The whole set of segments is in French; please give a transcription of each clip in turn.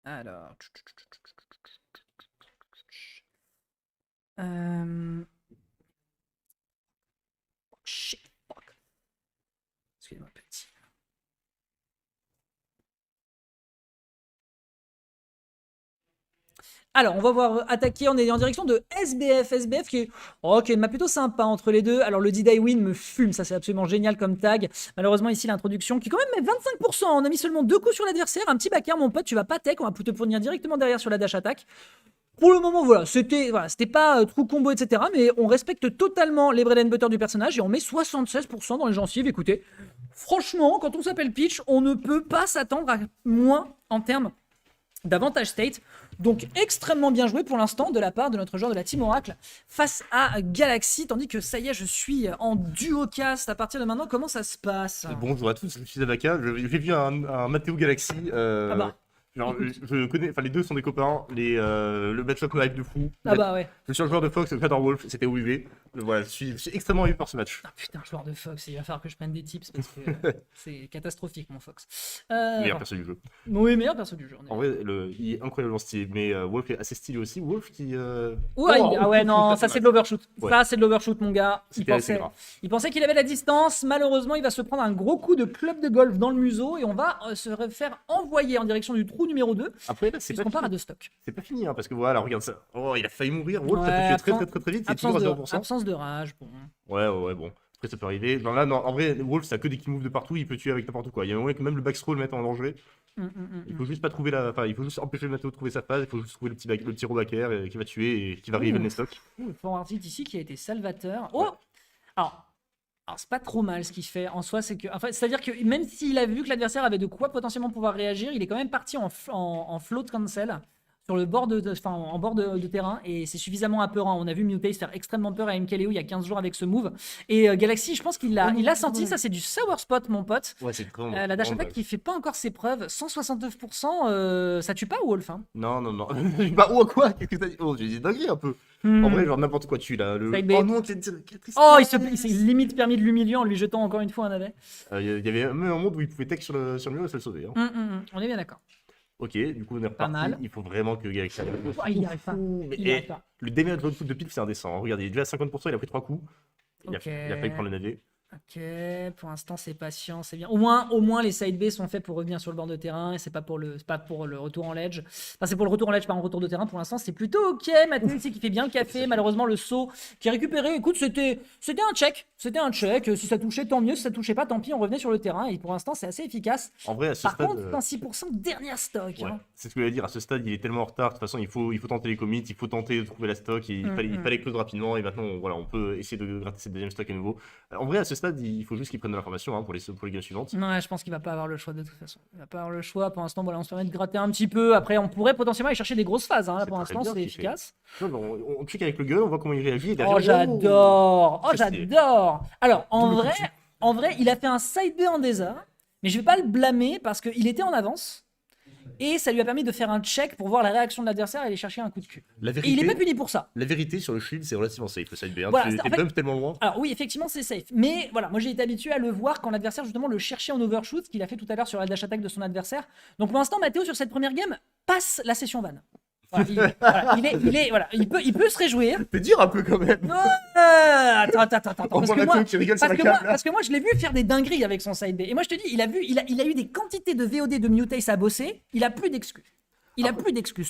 Alors. Euh... Shit, fuck. Excusez-moi, petit. Alors, on va voir attaquer. On est en direction de SBF. SBF qui est une map plutôt sympa entre les deux. Alors, le D-Day Win me fume. Ça, c'est absolument génial comme tag. Malheureusement, ici, l'introduction qui, quand même, met 25%. On a mis seulement 2 coups sur l'adversaire. Un petit backer, mon pote. Tu vas pas tech. On va te fournir directement derrière sur la dash attack. Pour le moment, voilà, c'était pas true combo, etc. Mais on respecte totalement les bread and butter du personnage et on met 76% dans les gencives. Écoutez, franchement, quand on s'appelle Peach, on ne peut pas s'attendre à moins en termes d'avantage state. Donc extrêmement bien joué pour l'instant de la part de notre joueur de la Team Oracle face à Galaxy. Tandis que ça y est, je suis en duo cast à partir de maintenant. Comment ça se passe? Bonjour à tous, je suis Zavaka. J'ai vu un Mathéo Galaxy. Ah bah. Genre, je connais, enfin les deux sont des copains. Le match-up me hype de fou. Ah bah ouais. Je suis un joueur de Fox, j'adore Wolf, c'était OUV. Voilà, je suis extrêmement hype par ce match. Ah putain, joueur de Fox, il va falloir que je prenne des tips parce que c'est catastrophique mon Fox. Meilleur perso du jeu. Oui, meilleur perso du jeu. En vrai, il est incroyablement stylé, mais Wolf est assez stylé aussi. Wolf qui. Ah ouais, non, ça c'est de l'overshoot. Ouais. Ça c'est de l'overshoot, mon gars. C'était grave. Il pensait qu'il avait la distance. Malheureusement, il va se prendre un gros coup de club de golf dans le museau et on va se faire envoyer en direction du trou numéro 2. Après, là, c'est pas Puisqu'on part à fini. 2 stocks. C'est pas fini, hein, parce que voilà, regarde ça. Oh, il a failli mourir. Wolf, Ouais, ça peut tuer très vite. C'est toujours à 0%. Absence de rage, bon. Ouais, bon. Après, ça peut arriver. Non, là, non, en vrai, Wolf, ça a que des key moves de partout. Il peut tuer avec n'importe quoi. Il y a un moment que même le backstroll le met en danger. Il faut juste pas trouver la. Enfin, il faut juste empêcher le Mathéo de trouver sa phase. Il faut juste trouver le petit robacker qui va tuer et qui va river les stocks. Forward ici qui a été salvateur. Oh, Alors, c'est pas trop mal ce qu'il fait en soi, c'est que, c'est-à-dire que même s'il a vu que l'adversaire avait de quoi potentiellement pouvoir réagir, il est quand même parti en float cancel sur le bord en bord de terrain et c'est suffisamment apeurant. On a vu Mutase faire extrêmement peur à MKLeo il y a 15 jours avec ce move et Galaxy, je pense qu'il l'a senti. Ça, c'est du sour spot, mon pote. Ouais, c'est très La dash attack qui fait pas encore ses preuves. 169%, ça tue pas Wolf, hein. Non. Bah, oh, quoi? Qu'est-ce que t'as dit? Oh, j'ai dit dinguerie un peu. En vrai, genre n'importe quoi tue là. Oh non, quelle tristesse. Oh, il s'est limite permis de l'humilier en lui jetant encore une fois un navet. Il y avait même un monde où il pouvait tech sur le mur et se le sauver. Hein. On est bien d'accord. Ok, du coup on est reparti. Mal. Il faut vraiment que Galaxy arrive. Oh, il n'y arrive pas. Il arrive pas. Le damage foot de Pilf, c'est indécent. Regardez, il est déjà à 50%, il a pris 3 coups. Il a Ok. failli prendre le navet. Ok, pour l'instant c'est patient, c'est bien. Au moins les side B sont faits pour revenir sur le bord de terrain et c'est pas pour le retour en ledge. Enfin c'est pour le retour en ledge, pas en retour de terrain. Pour l'instant c'est plutôt ok. Mathieu ici qui fait bien le café. Malheureusement le saut qui est récupéré. Écoute, c'était un check. C'était un check. Si ça touchait tant mieux, si ça touchait pas tant pis. On revenait sur le terrain et pour l'instant c'est assez efficace. En vrai, à ce Par stade. contre, 6% dernière stock. Ouais. Hein. C'est ce que je voulais dire. À ce stade, il est tellement en retard. De toute façon, il faut tenter les commits, il faut tenter de trouver la stock. Et il fallait close rapidement. Et maintenant, voilà, on peut essayer de gratter cette deuxième stock à nouveau. En vrai, à ce stade, il faut juste qu'il prenne de l'information pour les games suivantes. Non, je pense qu'il va pas avoir le choix de toute façon. Il va pas avoir le choix. Pour l'instant, voilà, on se permet de gratter un petit peu. Après, on pourrait potentiellement aller chercher des grosses phases. Hein. Là, pour l'instant, c'est efficace. On check avec le gun, on voit comment il réagit. Oh, j'adore! Oh, j'adore! Alors, en vrai, il a fait un side B en désert, mais je vais pas le blâmer parce qu'il était en avance. Et ça lui a permis de faire un check pour voir la réaction de l'adversaire et aller chercher un coup de cul. Et il est pas puni pour ça. La vérité sur le shield, c'est relativement safe, le side B. Hein. Voilà, tu bump tellement loin. Alors oui, effectivement, c'est safe. Mais voilà, moi j'ai été habitué à le voir quand l'adversaire justement le cherchait en overshoot, ce qu'il a fait tout à l'heure sur la dash attack de son adversaire. Donc pour l'instant, Mathéo sur cette première game passe la session van. Voilà, il peut se réjouir. Fais dire un peu quand même. Attends. Parce que moi, je l'ai vu faire des dingueries avec son side B. Et moi, je te dis, il a eu des quantités de VOD de Mutase à bosser. Il a plus d'excuses.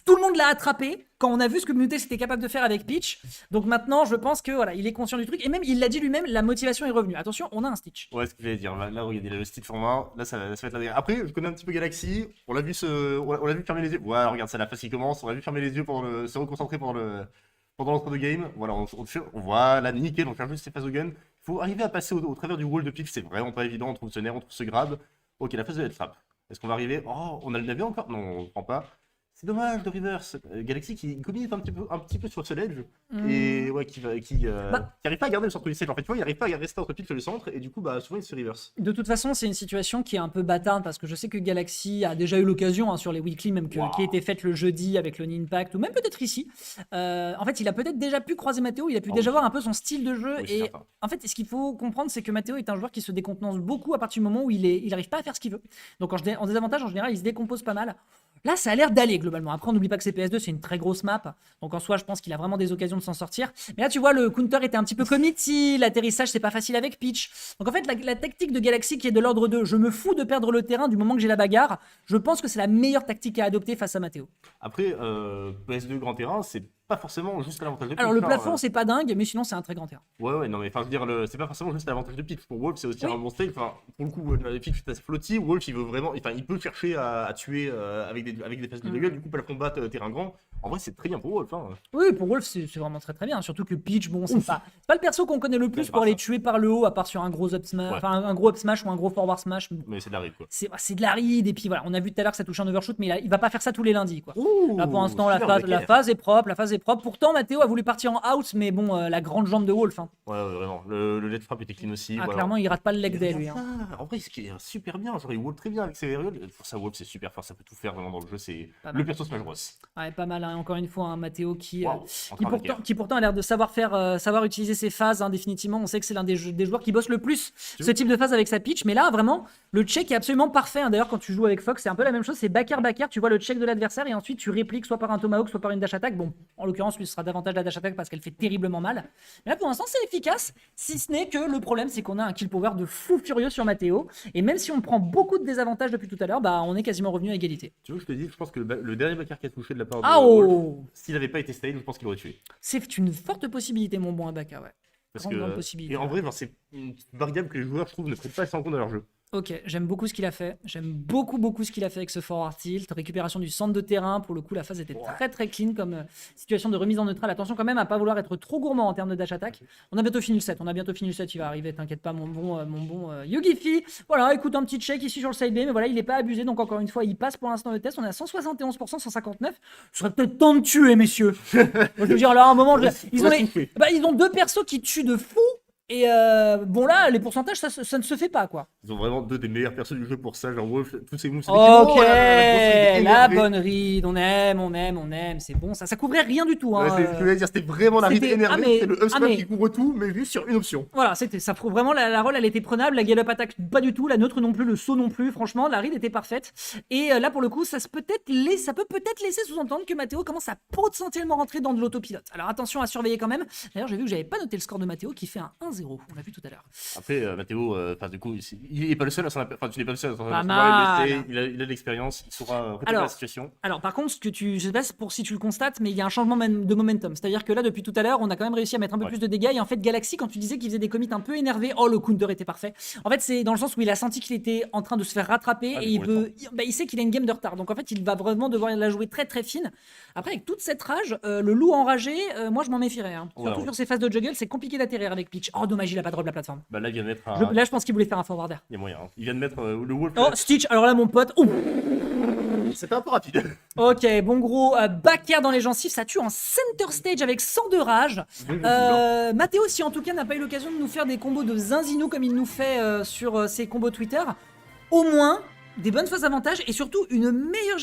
Tout le monde l'a attrapé quand on a vu ce que Mutase était capable de faire avec Peach. Donc maintenant, je pense que voilà, il est conscient du truc. Et même, il l'a dit lui-même, la motivation est revenue. Attention, on a un Stitch. Ouais, ce que j'allais dire. Là, regardez, le Stitch format. Là, ça va être la dernière. Après, je connais un petit peu Galaxy. On l'a vu fermer les yeux. Ouais, regarde, ça la phase qui commence. On l'a vu fermer les yeux pour se reconcentrer pendant l'entre-deux game. Voilà, on voit là, nickel. On cherche juste ses phases au gun. Il faut arriver à passer au travers du wall de Peach. C'est vraiment pas évident. On trouve ce nerf, on trouve ce grab. Ok, la phase de head trap. Est-ce qu'on va arriver? Oh, on a le navet encore? Non, on ne prend pas. C'est dommage de Reverse. Galaxy qui communique un petit peu sur ce ledge Hmm. et ouais, qui Bah. arrive pas à garder le centre du stage. En fait, tu vois, il arrive pas à rester entre pile sur le centre et du coup, bah, souvent il se fait Reverse. De toute façon, c'est une situation qui est un peu bâtarde parce que je sais que Galaxy a déjà eu l'occasion sur les weekly, même Wow. qui a été faite le jeudi avec le Impact ou même peut-être ici. En fait, il a peut-être déjà pu croiser Matteo, il a pu Ah déjà oui. voir un peu son style de jeu. Oui, c'est Et certain. en fait, ce qu'il faut comprendre, c'est que Matteo est un joueur qui se décontenance beaucoup à partir du moment où il n'arrive pas à faire ce qu'il veut. Donc en désavantage, en général, il se décompose pas mal. Là, ça a l'air d'aller globalement. Après, on n'oublie pas que CPS2, c'est une très grosse map. Donc en soi, je pense qu'il a vraiment des occasions de s'en sortir. Mais là, tu vois, le counter était un petit peu committee. L'atterrissage, c'est pas facile avec Peach. Donc en fait, la tactique de Galaxy qui est de l'ordre de je me fous de perdre le terrain du moment que j'ai la bagarre, je pense que c'est la meilleure tactique à adopter face à Matteo. Après, PS2 grand terrain, c'est pas forcément juste à l'avantage de Peach. Alors le hein, plafond, c'est pas dingue, mais sinon, c'est un très grand terrain. Ouais, non, mais enfin, je veux dire, c'est pas forcément juste à l'avantage de Peach. Pour Wolf, c'est aussi Oui. un bon style. Enfin, pour le coup, Peach est assez flotti. Wolf, il veut vraiment. Enfin, il peut chercher à tuer avec des phases de Mm. gueule. Du coup, plafond bat, terrain grand. En vrai, c'est très bien pour Wolf. Hein. Oui, pour Wolf, c'est vraiment très très bien. Surtout que Peach, bon, c'est pas le perso qu'on connaît le plus c'est pour pas aller ça. tuer par le haut, à part sur un gros up smash, Ouais. enfin un gros up smash ou un gros forward smash. Mais c'est de la ride, quoi. C'est de la ride, et puis voilà, on a vu tout à l'heure que ça touche un overshoot, mais il va pas faire ça tous les lundis, quoi. Ouh, Là, pour l'instant, la super phase est propre, la phase est propre. Pourtant, Matteo a voulu partir en out, mais bon, la grande jambe de Wolf, hein. Ouais, vraiment. Le lead frappe était clean aussi. Ah, voilà. clairement, il rate pas le leg Et day, regarde lui, hein. ça. En vrai, ce qui est super bien. Genre, il wall très bien avec ses aérials. Pour ça, Wolf, c'est super fort. Ça peut tout faire vraiment dans le jeu. C'est Pas le mal. perso Smash Bros. Ouais, pas mal, hein. Encore une fois, un Matteo Waouh, en train de guerre. qui pourtant a l'air de savoir utiliser ses phases, hein, définitivement. On sait que c'est l'un des joueurs qui bosse le plus ce type de phase avec sa pitch, mais là, vraiment, le check est absolument parfait, hein. D'ailleurs, quand tu joues avec Fox, c'est un peu la même chose, c'est backer, tu vois le check de l'adversaire et ensuite tu répliques soit par un tomahawk, soit par une dash attack. Bon, en l'occurrence, lui, ce sera davantage la dash attack parce qu'elle fait terriblement mal. Mais là, pour l'instant, c'est efficace, si ce n'est que le problème, c'est qu'on a un kill power de fou furieux sur Matteo, et même si on prend beaucoup de désavantages depuis tout à l'heure, bah, on est quasiment revenu à égalité. Tu vois, je te dis, je pense que le dernier backer qui a touché de la part de Ah Wolf, oh! s'il avait pas été style, je pense qu'il aurait tué. C'est une forte possibilité, mon bon Abaka, ouais. Parce Grande que, possibilité. et en vrai, genre, c'est une variable que les joueurs, je trouve, ne prennent pas assez en compte dans leur jeu. Ok, j'aime beaucoup ce qu'il a fait. J'aime beaucoup ce qu'il a fait avec ce forward tilt. Récupération du centre de terrain. Pour le coup, la phase était très clean comme situation de remise en neutral. Attention quand même à pas vouloir être trop gourmand en termes de dash attack. On a bientôt fini le set. Il va arriver, t'inquiète pas, mon bon Yugifi. Voilà, écoute, un petit check ici sur le side B, mais voilà, il est pas abusé. Donc encore une fois, il passe pour l'instant le test. On est à 171%, 159. Ce serait peut-être temps de tuer, messieurs. Moi, je veux dire, là, à un moment, ils ont deux persos qui tuent de fou. Et bon là, les pourcentages, ça ne se fait pas, quoi. Ils ont vraiment deux des meilleurs persos du jeu pour ça, genre Wolf, tous ces moves. Ok, la la bonne read, on aime, c'est bon, ça couvrait rien du tout, hein. C'est ce que je voulais dire, c'était vraiment la read c'était- énervée, ah, mais- c'est le up smash mais- qui couvre tout, mais juste sur une option. Voilà, ça prouve vraiment la roll, elle était prenable, la gallop attack pas du tout, la neutre non plus, le saut non plus, franchement, la read était parfaite. Et là pour le coup, ça peut peut-être laisser sous-entendre que Matteo commence à potentiellement rentrer dans de l'autopilote. Alors attention à surveiller quand même. D'ailleurs, j'ai vu que j'avais pas noté le score de Matteo qui fait un 1-0, on l'a vu tout à l'heure. Après, Matteo, du coup, il est pas le seul à s'en apercevoir. Enfin, tu n'es pas le seul à s'en Pas apercevoir. mal. Il a de l'expérience, il saura répondre Alors, à la situation. Alors par contre, je sais pas si tu le constates, mais il y a un changement de momentum. C'est-à-dire que là, depuis tout à l'heure, on a quand même réussi à mettre un peu Ouais. plus de dégâts. Et en fait, Galaxy, quand tu disais qu'il faisait des commits un peu énervés, oh le counter était parfait. En fait, c'est dans le sens où il a senti qu'il était en train de se faire rattraper Ah, et il sait qu'il a une game de retard. Donc en fait, il va vraiment devoir la jouer très fine. Après, avec toute cette rage, le loup enragé, moi je m'en méfierais, hein. Ouais, Surtout ouais. sur ces phases de juggle, c'est compliqué d'atterrir avec Peach. Oh dommage, il a pas drop la plateforme. Bah là, il vient de mettre un. Là, je pense qu'il voulait faire un forwarder. Il y a moyen. Hein. Il vient de mettre le Wolf. Oh Stitch, alors là mon pote, ouh. C'était un peu rapide. Ok, bon gros, backer dans les gencives, ça tue en center stage avec 100 de rage. Matteo, si en tout cas n'a pas eu l'occasion de nous faire des combos de Zinzino comme il nous fait sur ses combos Twitter, au moins des bonnes phases avantages et surtout une meilleure